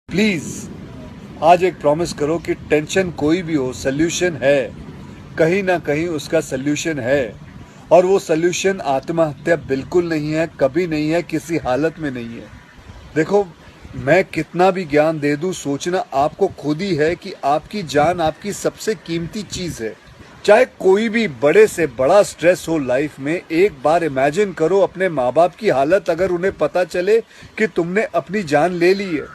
Please आज एक promise करो कि टेंशन कोई भी हो, सोल्यूशन है, कहीं ना कहीं उसका सोल्यूशन है। और वो सोल्यूशन आत्महत्या बिल्कुल नहीं है, कभी नहीं है, किसी हालत में नहीं है। देखो, मैं कितना भी ज्ञान दे दूं, सोचना आपको खुद ही है कि आपकी जान आपकी सबसे कीमती चीज है। चाहे कोई भी बड़े से बड़ा स्ट्रेस हो लाइफ में, एक बार इमेजिन करो अपने माँ बाप की हालत अगर उन्हें पता चले कि तुमने अपनी जान ले ली है,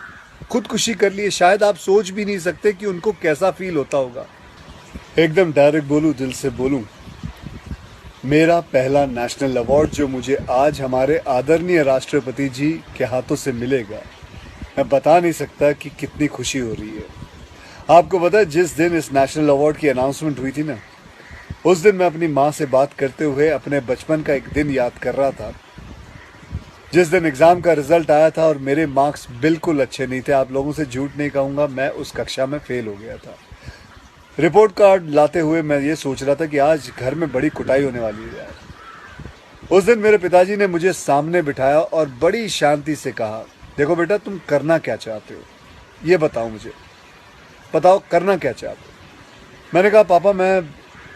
खुदकुशी कर ली है। शायद आप सोच भी नहीं सकते कि उनको कैसा फील होता होगा। एकदम डायरेक्ट बोलूं, दिल से बोलूं, मेरा पहला नेशनल अवार्ड जो मुझे आज हमारे आदरणीय राष्ट्रपति जी के हाथों से मिलेगा, मैं बता नहीं सकता कि कितनी खुशी हो रही है। आपको पता है, जिस दिन इस नेशनल अवार्ड की अनाउंसमेंट हुई थी ना, उस दिन मैं अपनी माँ से बात करते हुए अपने बचपन का एक दिन याद कर रहा था, जिस दिन एग्ज़ाम का रिजल्ट आया था और मेरे मार्क्स बिल्कुल अच्छे नहीं थे। आप लोगों से झूठ नहीं कहूँगा, मैं उस कक्षा में फेल हो गया था। रिपोर्ट कार्ड लाते हुए मैं ये सोच रहा था कि आज घर में बड़ी कुटाई होने वाली है यार। उस दिन मेरे पिताजी ने मुझे सामने बिठाया और बड़ी शांति से कहा, देखो बेटा, तुम करना क्या चाहते हो, ये बताओ मुझे, बताओ करना क्या चाहते हो। मैंने कहा, पापा मैं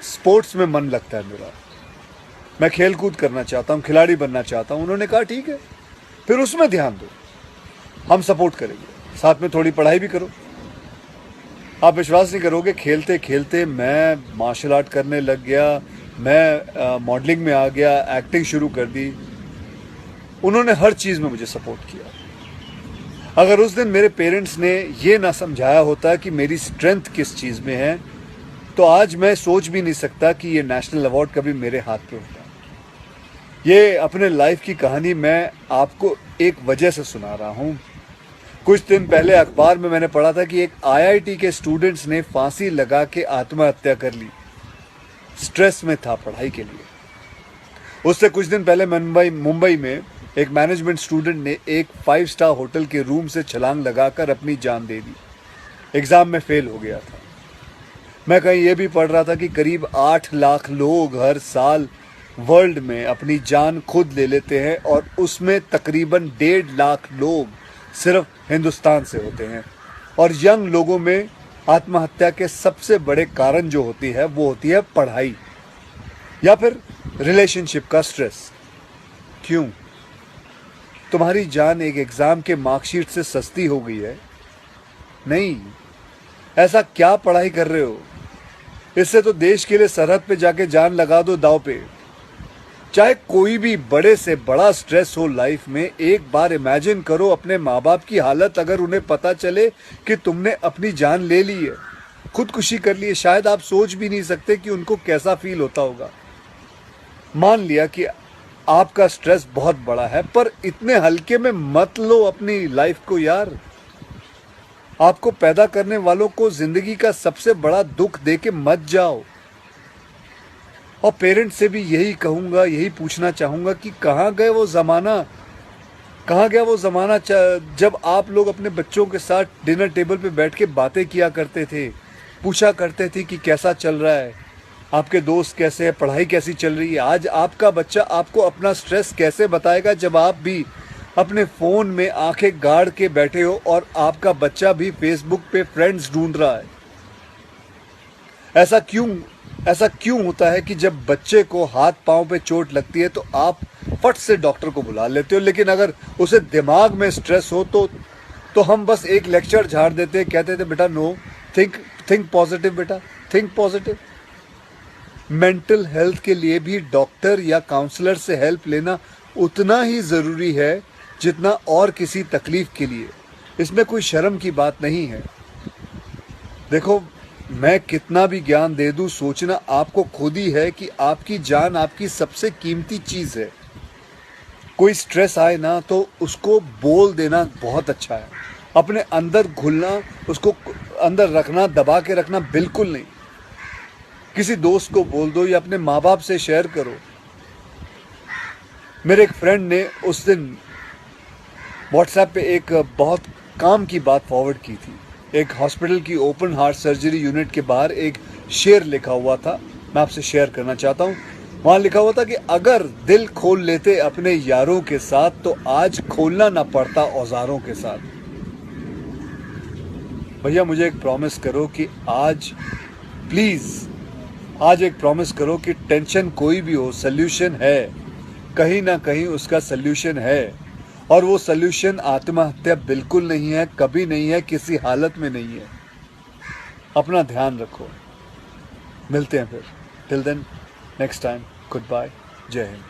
स्पोर्ट्स में मन लगता है मेरा, मैं खेल कूद करना चाहता हूँ, खिलाड़ी बनना चाहता हूँ। उन्होंने कहा, ठीक है, फिर उसमें ध्यान दो, हम सपोर्ट करेंगे, साथ में थोड़ी पढ़ाई भी करो। आप विश्वास नहीं करोगे, खेलते खेलते मैं मार्शल आर्ट करने लग गया, मैं मॉडलिंग में आ गया, एक्टिंग शुरू कर दी। उन्होंने हर चीज़ में मुझे सपोर्ट किया। अगर उस दिन मेरे पेरेंट्स ने ये ना समझाया होता कि मेरी स्ट्रेंथ किस चीज़ में है, तो आज मैं सोच भी नहीं सकता कि ये नेशनल अवार्ड कभी मेरे हाथ पे होता। ये अपने लाइफ की कहानी मैं आपको एक वजह से सुना रहा हूँ। कुछ दिन पहले अखबार में मैंने पढ़ा था कि एक आईआईटी के स्टूडेंट्स ने फांसी लगा के आत्महत्या कर ली, स्ट्रेस में था पढ़ाई के लिए। उससे कुछ दिन पहले मुंबई में एक मैनेजमेंट स्टूडेंट ने एक 5 स्टार होटल के रूम से छलांग लगाकर अपनी जान दे दी, एग्जाम में फेल हो गया था। मैं कहीं ये भी पढ़ रहा था कि करीब 8 लाख लोग हर साल वर्ल्ड में अपनी जान खुद ले लेते हैं और उसमें तकरीबन 1.5 लाख लोग सिर्फ हिंदुस्तान से होते हैं। और यंग लोगों में आत्महत्या के सबसे बड़े कारण जो होती है वो होती है पढ़ाई या फिर रिलेशनशिप का स्ट्रेस। क्यों? तुम्हारी जान एक एग्जाम के मार्कशीट से सस्ती हो गई है? नहीं। ऐसा क्या पढ़ाई कर रहे हो? इससे तो देश के लिए सरहद पे जाके जान लगा दो दांव पे। चाहे कोई भी बड़े से बड़ा स्ट्रेस हो लाइफ में, एक बार इमेजिन करो अपने माँ बाप की हालत अगर उन्हें पता चले कि तुमने अपनी जान ले ली है, खुदकुशी कर ली है। शायद आप सोच भी नहीं सकते कि उनको कैसा फील होता होगा। मान लिया कि आपका स्ट्रेस बहुत बड़ा है, पर इतने हल्के में मत लो अपनी लाइफ को यार। आपको पैदा करने वालों को जिंदगी का सबसे बड़ा दुख दे के मत जाओ। और पेरेंट्स से भी यही कहूंगा, यही पूछना चाहूंगा कि कहाँ गए वो ज़माना, कहाँ गया वो ज़माना जब आप लोग अपने बच्चों के साथ डिनर टेबल पे बैठ के बातें किया करते थे, पूछा करते थे कि कैसा चल रहा है, आपके दोस्त कैसे हैं, पढ़ाई कैसी चल रही है। आज आपका बच्चा आपको अपना स्ट्रेस कैसे बताएगा जब आप भी अपने फ़ोन में आंखें गाड़ के बैठे हो और आपका बच्चा भी फेसबुक पे फ्रेंड्स ढूंढ रहा है। ऐसा क्यों होता है कि जब बच्चे को हाथ पांव पे चोट लगती है तो आप फट से डॉक्टर को बुला लेते हो, लेकिन अगर उसे दिमाग में स्ट्रेस हो तो हम बस एक लेक्चर झाड़ देते, कहते थे बेटा नो, थिंक पॉजिटिव बेटा, थिंक पॉजिटिव। मेंटल हेल्थ के लिए भी डॉक्टर या काउंसलर से हेल्प लेना उतना ही ज़रूरी है जितना और किसी तकलीफ के लिए। इसमें कोई शर्म की बात नहीं है। देखो, मैं कितना भी ज्ञान दे दूं, सोचना आपको खुद ही है कि आपकी जान आपकी सबसे कीमती चीज़ है। कोई स्ट्रेस आए ना तो उसको बोल देना बहुत अच्छा है। अपने अंदर घुलना, उसको अंदर रखना, दबा के रखना बिल्कुल नहीं। किसी दोस्त को बोल दो या अपने माँ बाप से शेयर करो। मेरे एक फ्रेंड ने उस दिन व्हाट्सएप पे एक बहुत काम की बात फॉरवर्ड की थी। एक हॉस्पिटल की ओपन हार्ट सर्जरी यूनिट के बाहर एक शेर लिखा हुआ था, मैं आपसे शेयर करना चाहता हूँ। वहाँ लिखा हुआ था कि अगर दिल खोल लेते अपने यारों के साथ तो आज खोलना ना पड़ता औजारों के साथ। भैया मुझे एक प्रॉमिस करो कि आज प्लीज़ आज एक प्रॉमिस करो कि टेंशन कोई भी हो, सल्यूशन है, कहीं ना कहीं उसका सल्यूशन है, और वो सल्यूशन आत्महत्या बिल्कुल नहीं है, कभी नहीं है, किसी हालत में नहीं है। अपना ध्यान रखो, मिलते हैं फिर। Till then, next time, good bye, जय हिंद।